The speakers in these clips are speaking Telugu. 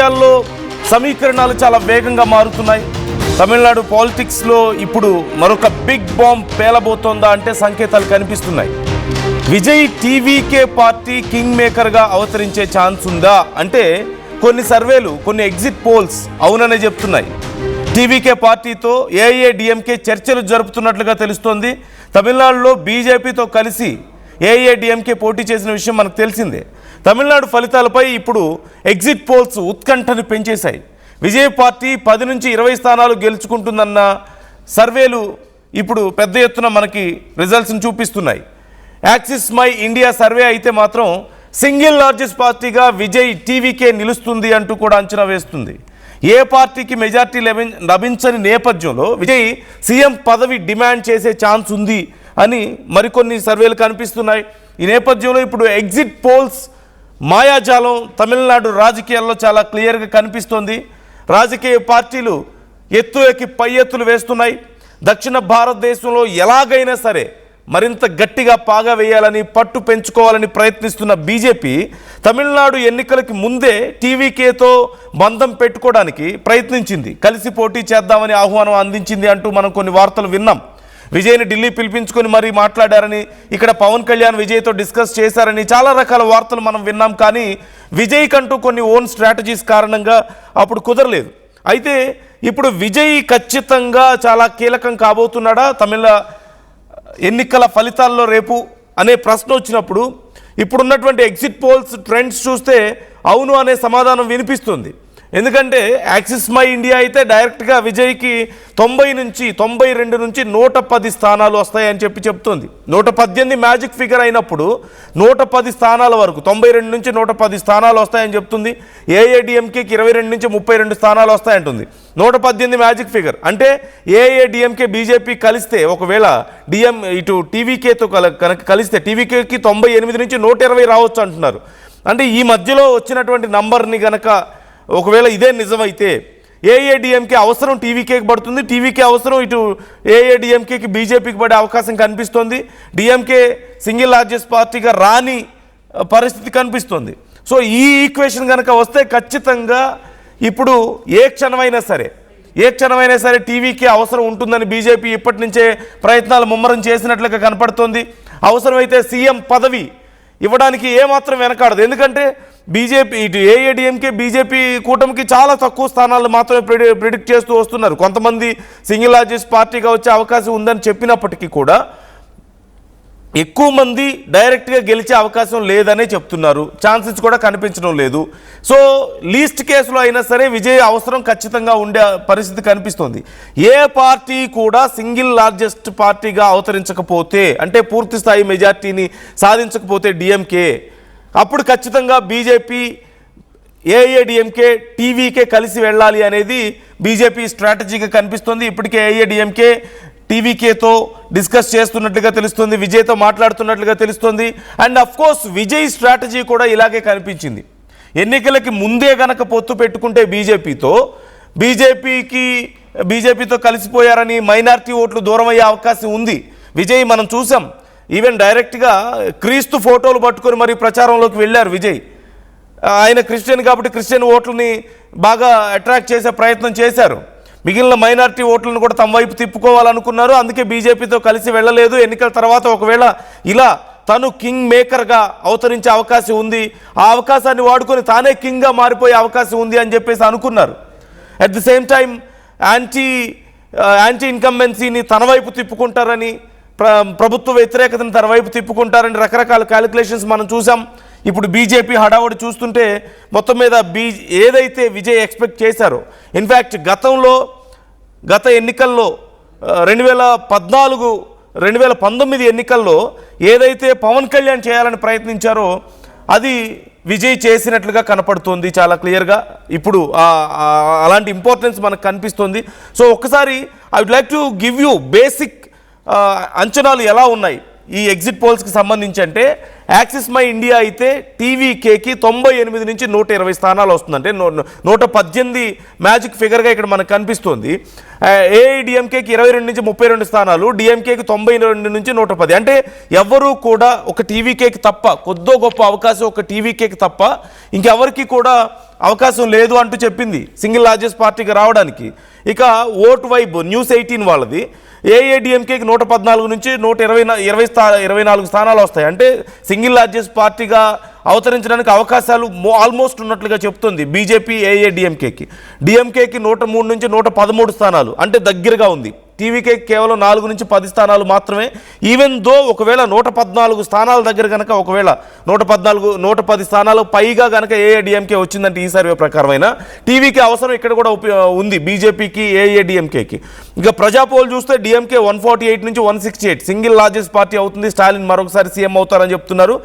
రాజకీయాల్లో సమీకరణాలు చాలా వేగంగా మారుతున్నాయి. తమిళనాడు పాలిటిక్స్లో ఇప్పుడు మరొక బిగ్ బాంబ్ పేలబోతోందా అంటే సంకేతాలు కనిపిస్తున్నాయి. విజయ్ టీవీకే పార్టీ కింగ్ మేకర్గా అవతరించే ఛాన్స్ ఉందా అంటే కొన్ని సర్వేలు, కొన్ని ఎగ్జిట్ పోల్స్ అవుననే చెప్తున్నాయి. టీవీకే పార్టీతో ఏఐఏడిఎంకే చర్చలు జరుపుతున్నట్లుగా తెలుస్తోంది. తమిళనాడులో బీజేపీతో కలిసి ఏఐఏడిఎంకే పోటీ చేసిన విషయం మనకు తెలిసిందే. తమిళనాడు ఫలితాలపై ఇప్పుడు ఎగ్జిట్ పోల్స్ ఉత్కంఠను పెంచేశాయి. విజయ్ పార్టీ 10 నుంచి 20 స్థానాలు గెలుచుకుంటుందన్న సర్వేలు ఇప్పుడు పెద్ద ఎత్తున మనకి రిజల్ట్స్ని చూపిస్తున్నాయి. యాక్సిస్ మై ఇండియా సర్వే అయితే మాత్రం సింగిల్ లార్జెస్ట్ పార్టీగా విజయ్ టీవీకే నిలుస్తుంది అంటూ కూడా అంచనా వేస్తుంది. ఏ పార్టీకి మెజార్టీ లభించని నేపథ్యంలో విజయ్ సీఎం పదవి డిమాండ్ చేసే ఛాన్స్ ఉంది అని మరికొన్ని సర్వేలు కనిపిస్తున్నాయి. ఈ నేపథ్యంలో ఇప్పుడు ఎగ్జిట్ పోల్స్ మాయాజాలం తమిళనాడు రాజకీయాల్లో చాలా క్లియర్గా కనిపిస్తోంది. రాజకీయ పార్టీలు ఎత్తు ఎక్కి పై ఎత్తులు వేస్తున్నాయి. దక్షిణ భారతదేశంలో ఎలాగైనా సరే మరింత గట్టిగా పాగా వేయాలని, పట్టు పెంచుకోవాలని ప్రయత్నిస్తున్న బీజేపీ తమిళనాడు ఎన్నికలకి ముందే టీవీకేతో బంధం పెట్టుకోవడానికి ప్రయత్నించింది. కలిసి పోటీ చేద్దామని ఆహ్వానం అందించింది అంటూ మనం కొన్ని వార్తలు విన్నాం. విజయ్ని ఢిల్లీ పిలిపించుకొని మరీ మాట్లాడారని, ఇక్కడ పవన్ కళ్యాణ్ విజయ్తో డిస్కస్ చేశారని చాలా రకాల వార్తలు మనం విన్నాం. కానీ విజయ్ కంటూ కొన్ని ఓన్ స్ట్రాటజీస్ కారణంగా అప్పుడు కుదరలేదు. అయితే ఇప్పుడు విజయ్ ఖచ్చితంగా చాలా కీలకం కాబోతున్నాడా తమిళ ఎన్నికల ఫలితాల్లో రేపు అనే ప్రశ్న వచ్చినప్పుడు ఇప్పుడున్నటువంటి ఎగ్జిట్ పోల్స్ ట్రెండ్స్ చూస్తే అవును అనే సమాధానం వినిపిస్తుంది. ఎందుకంటే యాక్సిస్ మై ఇండియా అయితే డైరెక్ట్గా విజయ్కి 90 నుంచి 92 నుంచి 110 స్థానాలు వస్తాయని చెప్తుంది. 118 మ్యాజిక్ ఫిగర్ అయినప్పుడు 110 స్థానాల వరకు 92 నుంచి 110 స్థానాలు వస్తాయని చెప్తుంది. ఏఐఏడిఎంకేకి 22 నుంచి 32 స్థానాలు వస్తాయంటుంది. 118 మ్యాజిక్ ఫిగర్ అంటే ఏఐఏడిఎంకే బీజేపీ కలిస్తే, ఒకవేళ ఇటు టీవీకేతో కనుక కలిస్తే టీవీకేకి 98 నుంచి 120 రావచ్చు అంటున్నారు. అంటే ఈ మధ్యలో వచ్చినటువంటి నంబర్ని కనుక ఒకవేళ ఇదే నిజమైతే ఏఐఏడిఎంకే అవసరం టీవీకేకి పడుతుంది, టీవీకే అవసరం ఇటు ఏఐఏడిఎంకేకి బీజేపీకి పడే అవకాశం కనిపిస్తోంది. డిఎంకే సింగిల్ లార్జెస్ట్ పార్టీగా రాని పరిస్థితి కనిపిస్తుంది. సో ఈ ఈక్వేషన్ కనుక వస్తే ఖచ్చితంగా ఇప్పుడు ఏ క్షణమైనా సరే టీవీకే అవసరం ఉంటుందని బీజేపీ ఇప్పటి నుంచే ప్రయత్నాలు ముమ్మరం చేసినట్లుగా కనపడుతోంది. అవసరమైతే సీఎం పదవి ఇవ్వడానికి ఏమాత్రం వెనకాడదు. ఎందుకంటే బీజేపీ ఇటు ఏఐఏడిఎంకే బీజేపీ కూటమికి చాలా తక్కువ స్థానాలు మాత్రమే ప్రిడిక్ట్ చేస్తూ వస్తున్నారు. కొంతమంది సింగిల్ లార్జెస్ట్ పార్టీగా వచ్చే అవకాశం ఉందని చెప్పినప్పటికీ కూడా ఎక్కువ మంది డైరెక్ట్గా గెలిచే అవకాశం లేదనే చెప్తున్నారు. ఛాన్సెస్ కూడా కనిపించడం లేదు. సో లీస్ట్ కేసులో అయినా సరే విజయ్ అవసరం ఖచ్చితంగా ఉండే పరిస్థితి కనిపిస్తుంది. ఏ పార్టీ కూడా సింగిల్ లార్జెస్ట్ పార్టీగా అవతరించకపోతే, అంటే పూర్తి స్థాయి మెజార్టీని సాధించకపోతే డిఎంకే, అప్పుడు ఖచ్చితంగా బీజేపీ ఏఐఏడిఎంకే టీవీకే కలిసి వెళ్ళాలి అనేది బీజేపీ స్ట్రాటజీగా కనిపిస్తుంది. ఇప్పటికే ఏఐఏడిఎంకే టీవీకేతో డిస్కస్ చేస్తున్నట్లుగా తెలుస్తుంది, విజయ్తో మాట్లాడుతున్నట్లుగా తెలుస్తుంది. And of course Vijay strategy కూడా ఇలాగే కనిపించింది. ఎన్నికలకి ముందే గనక పొత్తు పెట్టుకుంటే బీజేపీతో కలిసిపోయారని మైనారిటీ ఓట్లు దూరం అయ్యే అవకాశం ఉంది. విజయ్ మనం చూసాం, ఈవెన్ డైరెక్ట్గా క్రీస్తు ఫోటోలు పట్టుకొని మరి ప్రచారంలోకి వెళ్ళారు విజయ్. ఆయన క్రిస్టియన్ కాబట్టి క్రిస్టియన్ ఓట్లని బాగా అట్రాక్ట్ చేసే ప్రయత్నం చేశారు. మిగిలిన మైనారిటీ ఓట్లను కూడా తమ వైపు తిప్పుకోవాలనుకున్నారు. అందుకే బీజేపీతో కలిసి వెళ్ళలేదు. ఎన్నికల తర్వాత ఒకవేళ ఇలా తను కింగ్ మేకర్గా అవతరించే అవకాశం ఉంది, ఆ అవకాశాన్ని వాడుకొని తానే కింగ్గా మారిపోయే అవకాశం ఉంది అని చెప్పేసి అనుకున్నారు. At the same time anti ఇన్కంబెన్సీని తన వైపు తిప్పుకుంటారని, ప్రభుత్వ వ్యతిరేకతను తన వైపు తిప్పుకుంటారని రకరకాల క్యాలిక్యులేషన్స్ మనం చూసాం. ఇప్పుడు బీజేపీ హడావుడి చూస్తుంటే మొత్తం మీద ఏదైతే విజయ్ ఎక్స్పెక్ట్ చేశారో, ఇన్ఫ్యాక్ట్ గత ఎన్నికల్లో 2019 ఎన్నికల్లో ఏదైతే పవన్ కళ్యాణ్ చేయాలని ప్రయత్నించారో అది విజయ్ చేసినట్లుగా కనపడుతోంది చాలా క్లియర్గా. ఇప్పుడు అలాంటి ఇంపార్టెన్స్ మనకు కనిపిస్తుంది. సో ఒక్కసారి I would like to give you basic అంచనాలు ఎలా ఉన్నాయి ఈ ఎగ్జిట్ పోల్స్కి సంబంధించి. అంటే యాక్సిస్ మై ఇండియా అయితే టీవీకేకి 98 నుంచి 120 స్థానాలు వస్తుందంటే 118 మ్యాజిక్ ఫిగర్గా ఇక్కడ మనకు కనిపిస్తుంది. ఏఐడిఎంకేకి 22 నుంచి 32 స్థానాలు, డిఎంకేకి 92 నుంచి 110. అంటే ఎవరు కూడా ఒక టీవీకేకి తప్ప, కొద్దో గొప్ప అవకాశం ఒక టీవీకేకి తప్ప ఇంకెవరికి కూడా అవకాశం లేదు అంటూ చెప్పింది సింగిల్ లార్జెస్ట్ పార్టీగా రావడానికి. ఇక ఓట్ వైబ్ న్యూస్18 వాళ్ళది ఏఐఏడిఎంకేకి 114 నుంచి 124 స్థానాలు వస్తాయి. అంటే సింగిల్ లార్జెస్ట్ పార్టీగా అవతరించడానికి అవకాశాలు ఆల్మోస్ట్ ఉన్నట్లుగా చెప్తుంది బీజేపీ ఏఐఏడిఎంకేకి. డిఎంకేకి 103 నుంచి 113 స్థానాలు, అంటే దగ్గరగా ఉంది. టీవీకే కేవలం 4 నుంచి 10 స్థానాలు మాత్రమే. ఈవెన్ దో ఒకవేళ 114 స్థానాల దగ్గర కనుక, ఒకవేళ 110 స్థానాలు పైగా కనుక ఏఐఏడిఎంకే వచ్చిందంటే ఈ సర్వే ప్రకారమైన టీవీకి అవసరం ఇక్కడ కూడా ఉంది బీజేపీకి ఏఐఏడిఎంకేకి. ఇక ప్రజాపోల్ చూస్తే డిఎంకే 148 నుంచి 168 సింగిల్ లార్జెస్ట్ పార్టీ అవుతుంది. స్టాలిన్ మరొకసారి సీఎం అవుతారని చెప్తున్నారు.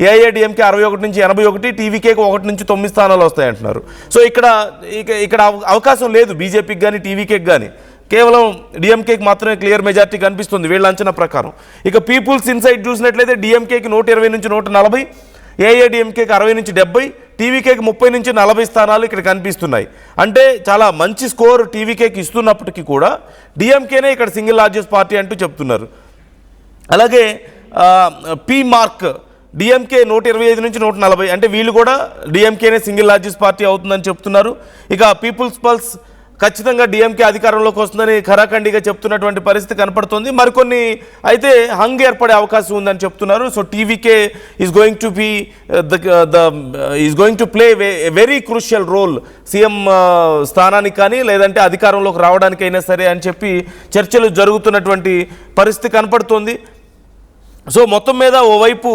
ఏఐఏడిఎంకే 61 నుంచి 81, టీవీకేకి 1 నుంచి 9 స్థానాలు వస్తాయంటున్నారు. సో ఇక్కడ అవకాశం లేదు బీజేపీకి కానీ టీవీకేకి కానీ. కేవలం డిఎంకేకి మాత్రమే క్లియర్ మెజార్టీ కనిపిస్తుంది వీళ్ళ అంచనా ప్రకారం. ఇక పీపుల్స్ ఇన్సైట్ చూసినట్లయితే డిఎంకేకి 120 నుంచి 140, ఏఐఏడిఎంకేకి 60 నుంచి 70, టీవీకేకి 30 నుంచి 40 స్థానాలు ఇక్కడ కనిపిస్తున్నాయి. అంటే చాలా మంచి స్కోర్ టీవీకేకి ఇస్తున్నప్పటికీ కూడా డిఎంకేనే ఇక్కడ సింగిల్ లార్జెస్ట్ పార్టీ అంటూ చెప్తున్నారు. అలాగే పీ మార్క్ డిఎంకే 125 నుంచి 140, అంటే వీళ్ళు కూడా డిఎంకేనే సింగిల్ లార్జెస్ట్ పార్టీ అవుతుందని చెప్తున్నారు. ఇక పీపుల్స్ పల్స్ ఖచ్చితంగా డిఎంకే అధికారంలోకి వస్తుందని ఖరాఖండిగా చెప్తున్నటువంటి పరిస్థితి కనపడుతుంది. మరికొన్ని అయితే హంగ్ ఏర్పడే అవకాశం ఉందని చెప్తున్నారు. So TVK is going to play very crucial role CM స్థానానికి కానీ లేదంటే అధికారంలోకి రావడానికైనా సరే అని చెప్పి చర్చలు జరుగుతున్నటువంటి పరిస్థితి కనపడుతోంది. సో మొత్తం మీద ఓవైపు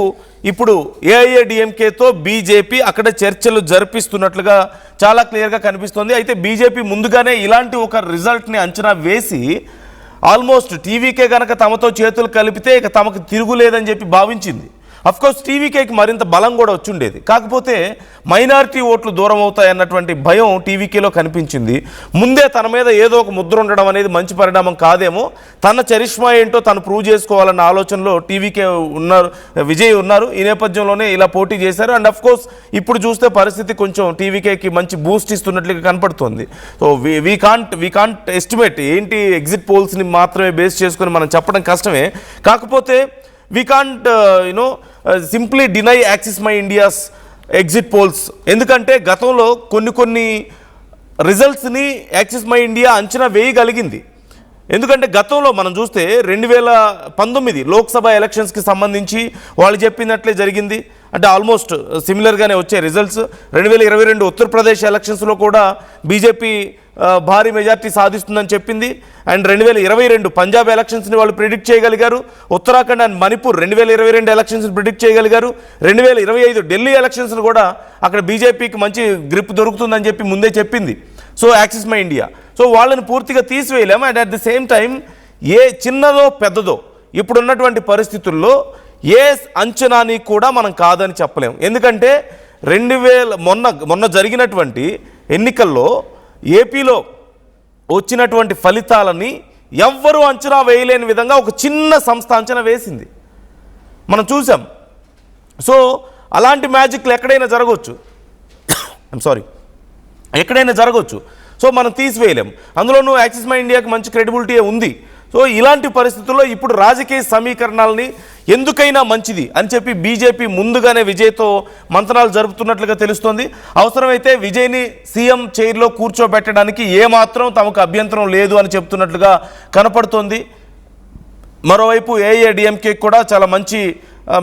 ఇప్పుడు ఏఐఏడిఎంకేతో బీజేపీ అక్కడ చర్చలు జరిపిస్తున్నట్లుగా చాలా క్లియర్గా కనిపిస్తుంది. అయితే బీజేపీ ముందుగానే ఇలాంటి ఒక రిజల్ట్ని అంచనా వేసి ఆల్మోస్ట్ టీవీకే కనుక తమతో చేతులు కలిపితే ఇక తమకు తిరుగులేదని చెప్పి భావించింది. అఫ్కోర్స్ టీవీకేకి మరింత బలం కూడా వచ్చుండేది, కాకపోతే మైనారిటీ ఓట్లు దూరం అవుతాయన్నటువంటి భయం టీవీకేలో కనిపించింది. ముందే తన మీద ఏదో ఒక ముద్ర ఉండడం అనేది మంచి పరిణామం కాదేమో, తన చరిష్మా ఏంటో తను ప్రూవ్ చేసుకోవాలన్న ఆలోచనలో టీవీకే విజయ్ ఉన్నారు. ఈ నేపథ్యంలోనే ఇలా పోటీ చేశారు. అండ్ అఫ్కోర్స్ ఇప్పుడు చూస్తే పరిస్థితి కొంచెం టీవీకేకి మంచి బూస్ట్ ఇస్తున్నట్లుగా కనపడుతుంది. సో వీ కాంట్ ఎస్టిమేట్ ఏంటి, ఎగ్జిట్ పోల్స్ని మాత్రమే బేస్ చేసుకొని మనం చెప్పడం కష్టమే. కాకపోతే we can't simply deny Axis My India's exit polls. ఎందుకంటే గతంలో కొన్ని రిజల్ట్స్ని యాక్సిస్ మై ఇండియా అంచనా వేయగలిగింది. ఎందుకంటే గతంలో మనం చూస్తే 2019 లోక్సభ ఎలక్షన్స్కి సంబంధించి వాళ్ళు చెప్పినట్లే జరిగింది. అంటే ఆల్మోస్ట్ సిమిలర్గానే వచ్చే రిజల్ట్స్. 2022 ఉత్తరప్రదేశ్ ఎలక్షన్స్లో కూడా బీజేపీ భారీ మెజార్టీ సాధిస్తుందని చెప్పింది. అండ్ 2022 పంజాబ్ ఎలక్షన్స్ని వాళ్ళు ప్రిడిక్ట్ చేయగలిగారు. ఉత్తరాఖండ్ అండ్ మణిపూర్ 2022 ఎలక్షన్స్ని ప్రిడిక్ట్ చేయగలిగారు. 2025 ఢిల్లీ ఎలక్షన్స్ని కూడా అక్కడ బీజేపీకి మంచి గ్రిప్ దొరుకుతుందని చెప్పి ముందే చెప్పింది. So Axis My India, so వాళ్ళని పూర్తిగా తీసివేయలేము. And at the same time ఏ చిన్నదో పెద్దదో ఇప్పుడున్నటువంటి పరిస్థితుల్లో ఏ అంచనాని కూడా మనం కాదని చెప్పలేము. ఎందుకంటే మొన్న జరిగినటువంటి ఎన్నికల్లో ఏపీలో వచ్చినటువంటి ఫలితాలని ఎవ్వరూ అంచనా వేయలేని విధంగా ఒక చిన్న సంస్థ అంచనా వేసింది, మనం చూసాం. సో అలాంటి మ్యాజిక్లు ఎక్కడైనా జరగవచ్చు, ఎక్కడైనా జరగవచ్చు. సో మనం తీసివేయలేం. అందులోనూ యాక్సిస్ మై ఇండియాకి మంచి క్రెడిబిలిటీ ఉంది. సో ఇలాంటి పరిస్థితుల్లో ఇప్పుడు రాజకీయ సమీకరణాలని ఎందుకైనా మంచిది అని చెప్పి బీజేపీ ముందుగానే విజయ్తో మంతనాలు జరుపుతున్నట్లుగా తెలుస్తోంది. అవసరమైతే విజయ్ని సీఎం చైర్లో కూర్చోబెట్టడానికి ఏమాత్రం తమకు అభ్యంతరం లేదు అని చెప్తున్నట్లుగా కనపడుతోంది. మరోవైపు ఏఐఏడిఎంకే కూడా చాలా మంచి,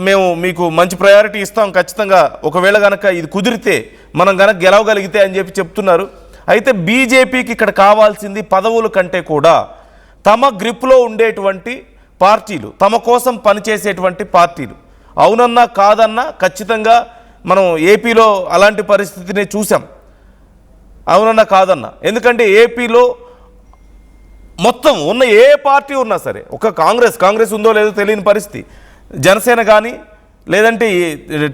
మేము మీకు మంచి ప్రయారిటీ ఇస్తాం ఖచ్చితంగా, ఒకవేళ కనుక ఇది కుదిరితే మనం కనుక గెలవగలిగితే అని చెప్పి చెప్తున్నారు. అయితే బీజేపీకి ఇక్కడ కావాల్సింది పదవుల కంటే కూడా తమ గ్రిప్లో ఉండేటువంటి పార్టీలు, తమ కోసం పనిచేసేటువంటి పార్టీలు. అవునన్నా కాదన్నా ఖచ్చితంగా మనం ఏపీలో అలాంటి పరిస్థితిని చూసాం, అవునన్నా కాదన్నా. ఎందుకంటే ఏపీలో మొత్తం ఉన్న ఏ పార్టీ ఉన్నా సరే, ఒక కాంగ్రెస్ ఉందో లేదో తెలియని పరిస్థితి, జనసేన కానీ లేదంటే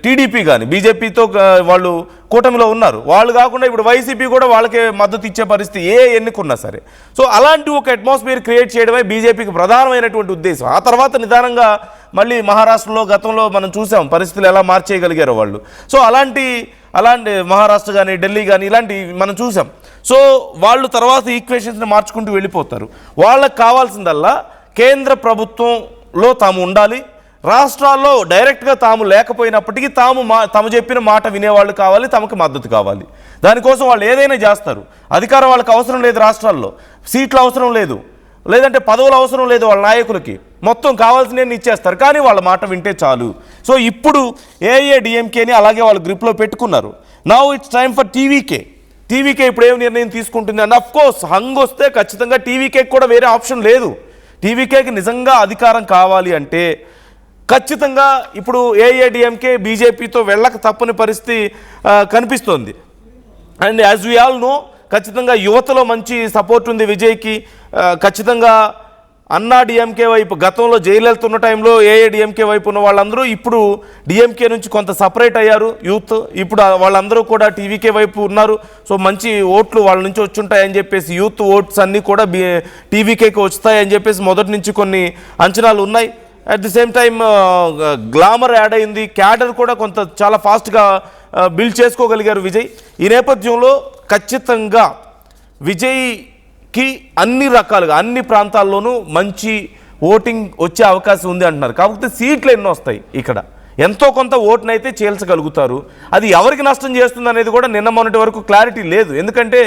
టీడీపీ కానీ బీజేపీతో వాళ్ళు కూటమిలో ఉన్నారు, వాళ్ళు కాకుండా ఇప్పుడు వైసీపీ కూడా వాళ్ళకే మద్దతు ఇచ్చే పరిస్థితి ఏ ఎన్నికున్నా సరే. సో అలాంటి ఒక అట్మాస్ఫియర్ క్రియేట్ చేయడమే బీజేపీకి ప్రధానమైనటువంటి ఉద్దేశం. ఆ తర్వాత నిదానంగా మళ్ళీ మహారాష్ట్రలో గతంలో మనం చూసాం పరిస్థితులు ఎలా మార్చేయగలిగారో వాళ్ళు. సో అలాంటి మహారాష్ట్ర కానీ ఢిల్లీ కానీ ఇలాంటి మనం చూసాం. సో వాళ్ళు తర్వాత ఈక్వేషన్స్ని మార్చుకుంటూ వెళ్ళిపోతారు. వాళ్ళకి కావాల్సిందల్లా కేంద్ర ప్రభుత్వంలో తాము ఉండాలి, రాష్ట్రాల్లో డైరెక్ట్గా తాము లేకపోయినప్పటికీ తాము చెప్పిన మాట వినేవాళ్ళు కావాలి, తమకు మద్దతు కావాలి. దానికోసం వాళ్ళు ఏదైనా చేస్తారు. అధికారం వాళ్ళకి అవసరం లేదు, రాష్ట్రాల్లో సీట్లు అవసరం లేదు, లేదంటే పదవులు అవసరం లేదు వాళ్ళ నాయకులకి, మొత్తం కావాల్సినవి ఇచ్చేస్తారు. కానీ వాళ్ళ మాట వింటే చాలు. సో ఇప్పుడు ఏఐఏడిఎంకేని అలాగే వాళ్ళు గ్రిప్లో పెట్టుకున్నారు. Now it's time for TVK ఇప్పుడు ఏం నిర్ణయం తీసుకుంటుంది అండ్ అఫ్ కోర్స్ హంగ్ వస్తే ఖచ్చితంగా టీవీకేకి కూడా వేరే ఆప్షన్ లేదు. టీవీకేకి నిజంగా అధికారం కావాలి అంటే ఖచ్చితంగా ఇప్పుడు ఏఐఏడిఎంకే బీజేపీతో వెళ్ళక తప్పని పరిస్థితి కనిపిస్తోంది. And as we all know ఖచ్చితంగా యువతలో మంచి సపోర్ట్ ఉంది విజయ్కి. ఖచ్చితంగా అన్నా డిఎంకే వైపు గతంలో జైలు ఉన్న టైంలో ఏఐడిఎంకే వైపు ఉన్న వాళ్ళందరూ ఇప్పుడు డిఎంకే నుంచి కొంత సపరేట్ అయ్యారు యూత్. ఇప్పుడు వాళ్ళందరూ కూడా టీవీకే వైపు ఉన్నారు. సో మంచి ఓట్లు వాళ్ళ నుంచి వచ్చుంటాయని చెప్పేసి యూత్ ఓట్స్ అన్నీ కూడా టీవీకేకి వస్తాయని చెప్పేసి మొదటి నుంచి కొన్ని అంచనాలు ఉన్నాయి. At the same time glamour add అయింది, క్యాడర్ కూడా కొంత చాలా ఫాస్ట్గా బిల్డ్ చేసుకోగలిగారు విజయ్. ఈ నేపథ్యంలో ఖచ్చితంగా విజయ్కి అన్ని రకాలుగా అన్ని ప్రాంతాల్లోనూ మంచి ఓటింగ్ వచ్చే అవకాశం ఉంది అంటున్నారు. కాకపోతే సీట్లు ఎన్నో వస్తాయి, ఇక్కడ ఎంతో కొంత ఓటునైతే చేల్చగలుగుతారు. అది ఎవరికి నష్టం చేస్తుంది అనేది కూడా నిన్న మొన్నటి వరకు క్లారిటీ లేదు. ఎందుకంటే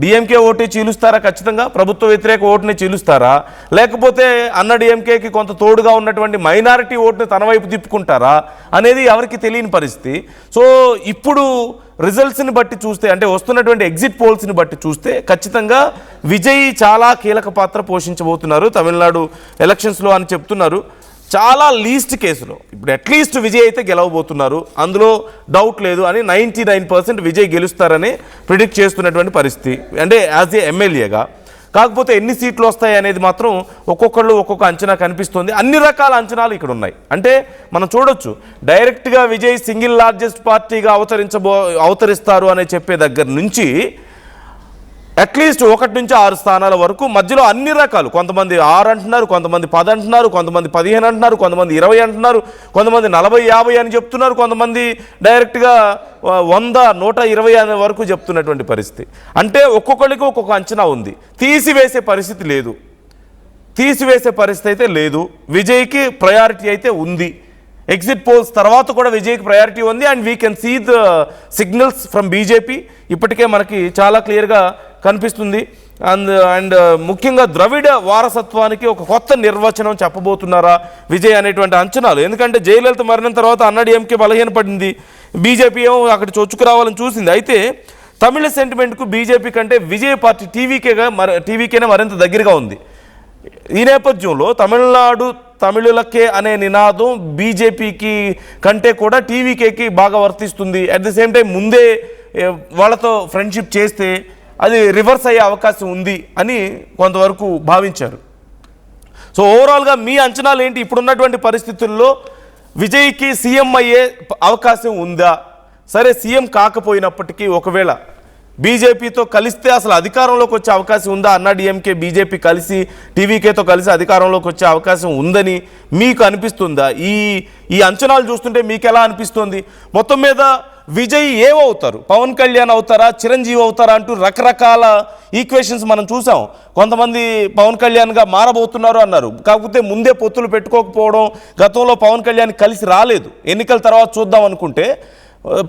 డిఎంకే ఓటే చీలుస్తారా, ఖచ్చితంగా ప్రభుత్వ వ్యతిరేక ఓటుని చీలుస్తారా, లేకపోతే అన్న డిఎంకేకి కొంత తోడుగా ఉన్నటువంటి మైనారిటీ ఓటుని తన వైపు తిప్పుకుంటారా అనేది ఎవరికి తెలియని పరిస్థితి. సో ఇప్పుడు రిజల్ట్స్ని బట్టి చూస్తే, అంటే వస్తున్నటువంటి ఎగ్జిట్ పోల్స్ని బట్టి చూస్తే ఖచ్చితంగా విజయ్ చాలా కీలక పాత్ర పోషించబోతున్నారు తమిళనాడు ఎలక్షన్స్లో అని చెప్తున్నారు. చాలా లీస్ట్ కేసులో ఇప్పుడు అట్లీస్ట్ విజయ్ అయితే గెలవబోతున్నారు, అందులో డౌట్ లేదు అని 99% విజయ్ గెలుస్తారని ప్రిడిక్ట్ చేస్తున్నటువంటి పరిస్థితి, అంటే యాజ్ ఏ ఎమ్మెల్యేగా. కాకపోతే ఎన్ని సీట్లు వస్తాయి అనేది మాత్రం ఒక్కొక్కళ్ళు ఒక్కొక్క అంచనా కనిపిస్తుంది. అన్ని రకాల అంచనాలు ఇక్కడ ఉన్నాయి. అంటే మనం చూడొచ్చు డైరెక్ట్గా విజయ్ సింగిల్ లార్జెస్ట్ పార్టీగా అవతరిస్తారు అని చెప్పే దగ్గర నుంచి అట్లీస్ట్ 1 నుంచి 6 స్థానాల వరకు మధ్యలో అన్ని రకాలు, కొంతమంది 6 అంటున్నారు, కొంతమంది 10 అంటున్నారు, కొంతమంది 15 అంటున్నారు, కొంతమంది 20 అంటున్నారు, కొంతమంది 40-50 అని చెప్తున్నారు, కొంతమంది డైరెక్ట్గా 100-120 అనే వరకు చెప్తున్నటువంటి పరిస్థితి. అంటే ఒక్కొక్కరికి ఒక్కొక్క అంచనా ఉంది. తీసివేసే పరిస్థితి అయితే లేదు. విజయ్కి ప్రయారిటీ అయితే ఉంది. ఎగ్జిట్ పోల్స్ తర్వాత కూడా విజయ్కి ప్రయారిటీ ఉంది. And we can see the signals from BJP ఇప్పటికే మనకి చాలా క్లియర్గా కనిపిస్తుంది. అండ్ ముఖ్యంగా ద్రవిడ వారసత్వానికి ఒక కొత్త నిర్వచనం చెప్పబోతున్నారా విజయ్ అనేటువంటి అంచనాలు. ఎందుకంటే జయలలిత మరణం తర్వాత అన్నాడీఎంకే బలహీనపడింది, బీజేపీ ఏమో అక్కడ చొచ్చుకు రావాలని చూసింది. అయితే తమిళ సెంటిమెంట్కు బీజేపీ కంటే విజయ్ పార్టీ టీవీకేనే మరింత దగ్గరగా ఉంది. ఈ నేపథ్యంలో తమిళులకే అనే నినాదం బీజేపీకి కంటే కూడా టీవీకేకి బాగా వర్తిస్తుంది. అట్ ది సేమ్ టైం ముందే వాళ్ళతో ఫ్రెండ్షిప్ చేస్తే అది రివర్స్ అయ్యే అవకాశం ఉంది అని కొంతవరకు భావించారు. సో ఓవరాల్గా మీ అంచనాలు ఏంటి? ఇప్పుడున్నటువంటి పరిస్థితుల్లో విజయ్కి సీఎం అయ్యే అవకాశం ఉందా? సరే సీఎం కాకపోయినప్పటికీ ఒకవేళ బీజేపీతో కలిస్తే అసలు అధికారంలోకి వచ్చే అవకాశం ఉందా? అన్నా డిఎంకే బీజేపీ కలిసి టీవీకేతో కలిసి అధికారంలోకి వచ్చే అవకాశం ఉందని మీకు అనిపిస్తుందా? ఈ అంచనాలు చూస్తుంటే మీకు ఎలా అనిపిస్తుంది? మొత్తం మీద విజయ్ ఏమవుతారు? పవన్ కళ్యాణ్ అవుతారా, చిరంజీవి అవుతారా అంటూ రకరకాల ఈక్వేషన్స్ మనం చూసాం. కొంతమంది పవన్ కళ్యాణ్గా మారబోతున్నారు అన్నారు, కాకపోతే ముందే పొత్తులు పెట్టుకోకపోవడం, గతంలో పవన్ కళ్యాణ్ కలిసి రాలేదు, ఎన్నికల తర్వాత చూద్దాం అనుకుంటే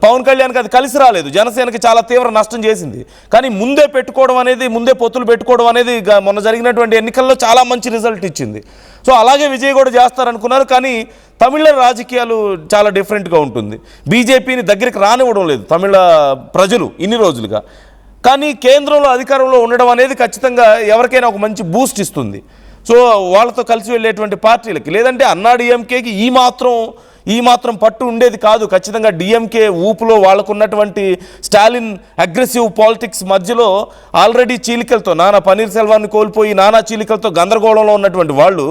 పవన్ కళ్యాణ్కి అది కలిసి రాలేదు, జనసేనకి చాలా తీవ్ర నష్టం చేసింది. కానీ ముందే పొత్తులు పెట్టుకోవడం అనేది మొన్న జరిగినటువంటి ఎన్నికల్లో చాలా మంచి రిజల్ట్ ఇచ్చింది. సో అలాగే విజయ్ కూడా చేస్తారనుకున్నారు. కానీ తమిళ రాజకీయాలు చాలా డిఫరెంట్గా ఉంటుంది. బీజేపీని దగ్గరికి రానివ్వడం లేదు తమిళ ప్రజలు ఇన్ని రోజులుగా. కానీ కేంద్రంలో అధికారంలో ఉండడం అనేది ఖచ్చితంగా ఎవరికైనా ఒక మంచి బూస్ట్ ఇస్తుంది. సో వాళ్ళతో కలిసి వెళ్ళేటువంటి పార్టీలకి, లేదంటే అన్నా డిఎంకేకి ఈ మాత్రం పట్టు ఉండేది కాదు. ఖచ్చితంగా డిఎంకే ఊపులో వాళ్ళకున్నటువంటి స్టాలిన్ అగ్రెసివ్ పాలిటిక్స్ మధ్యలో ఆల్రెడీ చీలికలతో నానా పన్నీర్ సెల్వాన్ని కోల్పోయి నానా చీలికలతో గందరగోళంలో ఉన్నటువంటి వాళ్ళు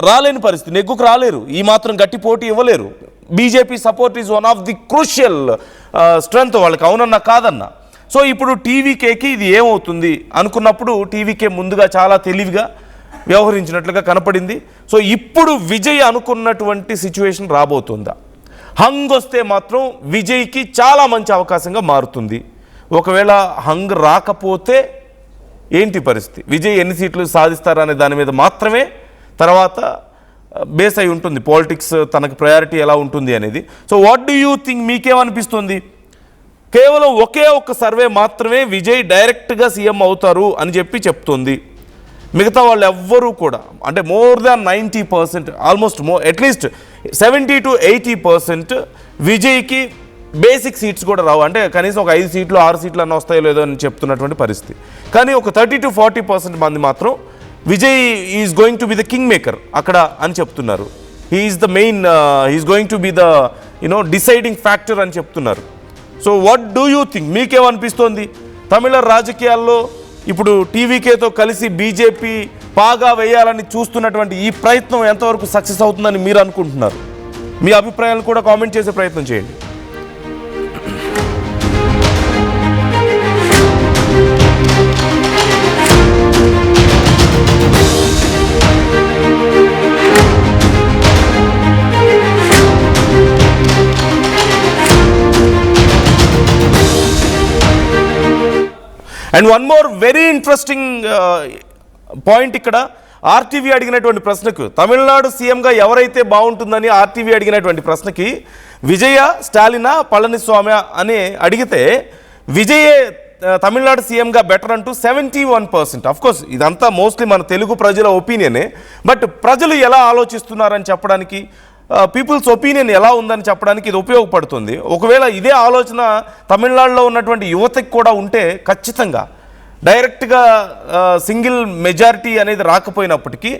రాలేని పరిస్థితి, నెగ్గుకు రాలేరు, ఈ మాత్రం గట్టి పోటీ ఇవ్వలేరు. BJP support is one of the crucial strength వాళ్ళకి, అవునన్నా కాదన్నా. సో ఇప్పుడు టీవీకేకి ఇది ఏమవుతుంది అనుకున్నప్పుడు టీవీకే ముందుగా చాలా తెలివిగా వ్యవహరించినట్లుగా కనపడింది. సో ఇప్పుడు విజయ్ అనుకున్నటువంటి సిచ్యువేషన్ రాబోతుందా? హంగ్ వస్తే మాత్రం విజయ్కి చాలా మంచి అవకాశంగా మారుతుంది. ఒకవేళ హంగ్ రాకపోతే ఏంటి పరిస్థితి? విజయ్ ఎన్ని సీట్లు సాధిస్తారనే దాని మీద మాత్రమే తర్వాత బేస్ అయి ఉంటుంది పాలిటిక్స్, తనకు ప్రయారిటీ ఎలా ఉంటుంది అనేది. So what do you think? మీకేమనిపిస్తుంది? కేవలం ఒకే ఒక్క సర్వే మాత్రమే విజయ్ డైరెక్ట్గా సీఎం అవుతారు అని చెప్తుంది. మిగతా వాళ్ళు ఎవ్వరూ కూడా అంటే more than 90%, almost at least 70 to 80% విజయ్కి బేసిక్ సీట్స్ కూడా రావు. అంటే కనీసం ఒక 5 సీట్లు 6 సీట్లు అన్న వస్తాయో లేదో అని చెప్తున్నటువంటి పరిస్థితి. కానీ ఒక 30 to 40% మంది మాత్రం Vijay is going to be the king maker అక్కడ అని చెప్తున్నారు. He's the main, he's going to be the deciding factor అని చెప్తున్నారు. So what do you think? మీకేమనిపిస్తోంది? తమిళ రాజకీయాల్లో ఇప్పుడు టీవీకేతో కలిసి బీజేపీ పాగా వేయాలని చూస్తున్నటువంటి ఈ ప్రయత్నం ఎంతవరకు సక్సెస్ అవుతుందని మీరు అనుకుంటున్నారు? మీ అభిప్రాయాలను కూడా కామెంట్ చేసే ప్రయత్నం చేయండి. And one more very interesting point ఇక్కడ ఆర్టీవీ అడిగినటువంటి ప్రశ్నకు, తమిళనాడు సీఎంగా ఎవరైతే బాగుంటుందని ఆర్టీవీ అడిగినటువంటి ప్రశ్నకి విజయ, స్టాలినా, పళనిస్వామి అని అడిగితే విజయే తమిళనాడు సీఎంగా బెటర్ అంటూ 71%. అఫ్కోర్స్ ఇదంతా మోస్ట్లీ మన తెలుగు ప్రజల ఒపీనియనే. బట్ ప్రజలు ఎలా ఆలోచిస్తున్నారని చెప్పడానికి, పీపుల్స్ ఒపీనియన్ ఎలా ఉందని చెప్పడానికి ఇది ఉపయోగపడుతుంది. ఒకవేళ ఇదే ఆలోచన తమిళనాడులో ఉన్నటువంటి యువతకి కూడా ఉంటే ఖచ్చితంగా డైరెక్ట్గా సింగిల్ మెజారిటీ అనేది రాకపోయినప్పటికీ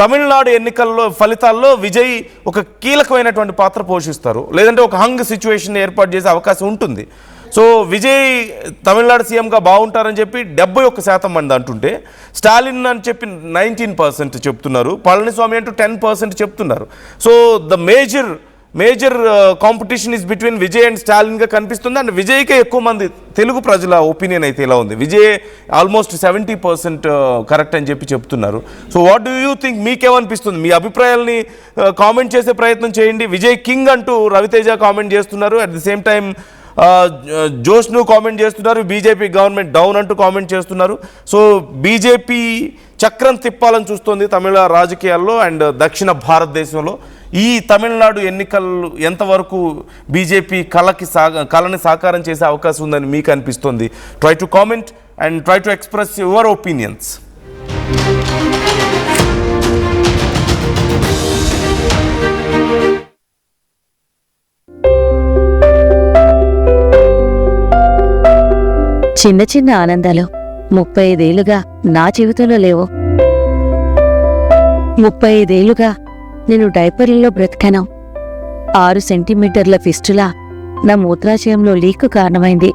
తమిళనాడు ఎన్నికల్లో ఫలితాల్లో విజయ్ ఒక కీలకమైనటువంటి పాత్ర పోషిస్తారు. లేదంటే ఒక హంగ్ సిచ్యువేషన్ ఏర్పాటు చేసే అవకాశం ఉంటుంది. సో విజయ్ తమిళనాడు సీఎంగా బాగుంటారని చెప్పి 71% మంది అంటుంటే, స్టాలిన్ అని చెప్పి 19% చెప్తున్నారు, పళనిస్వామి అంటూ 10% చెప్తున్నారు. So the major competition is between Vijay and స్టాలిన్గా కనిపిస్తుంది. అండ్ విజయ్కే ఎక్కువ మంది తెలుగు ప్రజల ఒపీనియన్ అయితే ఇలా ఉంది. విజయ్ ఆల్మోస్ట్ 70% కరెక్ట్ అని చెప్పి చెప్తున్నారు. So what do you think? మీకేమనిపిస్తుంది? మీ అభిప్రాయాల్ని కామెంట్ చేసే ప్రయత్నం చేయండి. విజయ్ కింగ్ అంటూ రవితేజ కామెంట్ చేస్తున్నారు. అట్ ది సేమ్ టైం జోష్ను కామెంట్ చేస్తున్నారు. బీజేపీ గవర్నమెంట్ డౌన్ అంటూ కామెంట్ చేస్తున్నారు. సో బీజేపీ చక్రం తిప్పాలని చూస్తుంది తమిళ రాజకీయాల్లో అండ్ దక్షిణ భారతదేశంలో. ఈ తమిళనాడు ఎన్నికలు ఎంతవరకు బీజేపీ కళని సాకారం చేసే అవకాశం ఉందని మీకు అనిపిస్తుంది? Try to comment and try to express your opinions. చిన్న చిన్న ఆనందాలు 35 ఏళ్లుగా నా జీవితంలో లేవు. 35 ఏళ్లుగా నేను డైపర్లలో బ్రతికాను. 6 సెంటీమీటర్ల ఫిస్టులా నా మూత్రాశయంలో లీక్ కారణమైంది.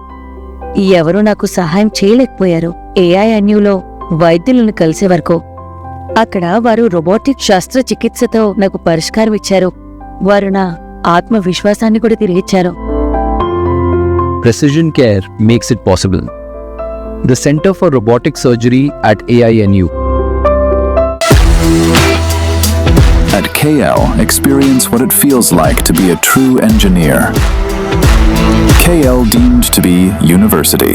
ఎవరూ నాకు సహాయం చేయలేకపోయారు. ఏఐఎన్యూలో వైద్యులను కలిసే వరకు. అక్కడ వారు రోబోటిక్ శస్త్రచికిత్సతో నాకు పరిష్కారం ఇచ్చారు. వారు నా ఆత్మవిశ్వాసాన్ని కూడా తిరిగిచ్చారు. Precision Care makes it possible. The Center for Robotic Surgery at AINU. At KL, experience what it feels like to be a true engineer. KL deemed to be university.